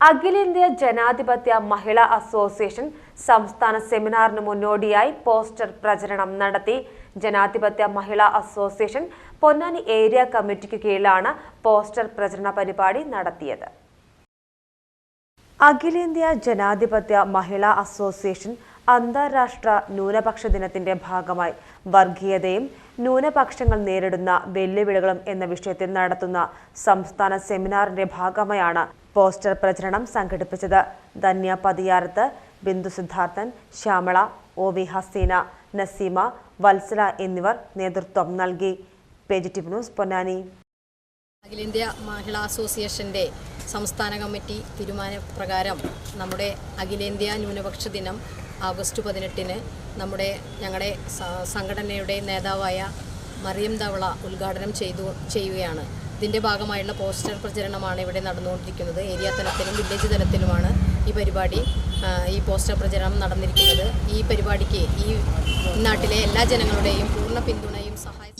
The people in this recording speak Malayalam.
അഖിലേന്ത്യാ ജനാധിപത്യ മഹിളാ അസോസിയേഷൻ സംസ്ഥാന സെമിനാറിന് മുന്നോടിയായി പോസ്റ്റർ പ്രചരണം നടത്തി. ജനാധിപത്യ മഹിളാ അസോസിയേഷൻ പൊന്നാനി ഏരിയ കമ്മിറ്റിക്ക് കീഴിലാണ് പോസ്റ്റർ പ്രചരണ പരിപാടി നടത്തിയത്. അഖിലേന്ത്യാ ജനാധിപത്യ മഹിളാ അസോസിയേഷൻ അന്താരാഷ്ട്ര ന്യൂനപക്ഷ ദിനത്തിന്റെ ഭാഗമായി വർഗീയതയും ന്യൂനപക്ഷങ്ങൾ നേരിടുന്ന വെല്ലുവിളികളും എന്ന വിഷയത്തിൽ നടത്തുന്ന സംസ്ഥാന സെമിനാറിന്റെ ഭാഗമായാണ് പോസ്റ്റർ പ്രചരണം സംഘടിപ്പിച്ചത്. ധന്യ പതിയാരത്ത്, ബിന്ദു സിദ്ധാർത്ഥൻ, ശ്യാമള, ഒ.വി. ഹസീന, നസീമ, വത്സല എന്നിവർ നേതൃത്വം നൽകി. Page news Ponnani. അഖിലേന്ത്യാ മഹിളാ അസോസിയേഷൻ്റെ സംസ്ഥാന കമ്മിറ്റി തീരുമാനപ്രകാരം നമ്മുടെ അഖിലേന്ത്യാ ന്യൂനപക്ഷ ദിനം ആഗസ്റ്റ് 18-ന് ഞങ്ങളുടെ സംഘടനയുടെ നേതാവായ മറിയം ധവള ഉദ്ഘാടനം ചെയ്യുകയാണ്. ഇതിൻ്റെ ഭാഗമായുള്ള പോസ്റ്റർ പ്രചരണമാണ് ഇവിടെ നടന്നുകൊണ്ടിരിക്കുന്നത്. ഏരിയ തലത്തിലും വില്ലേജ് തലത്തിലുമാണ് ഈ പോസ്റ്റർ പ്രചരണം നടന്നിരിക്കുന്നത്. ഈ പരിപാടിക്ക് ഈ നാട്ടിലെ എല്ലാ ജനങ്ങളുടെയും പൂർണ്ണ പിന്തുണയും സഹായവും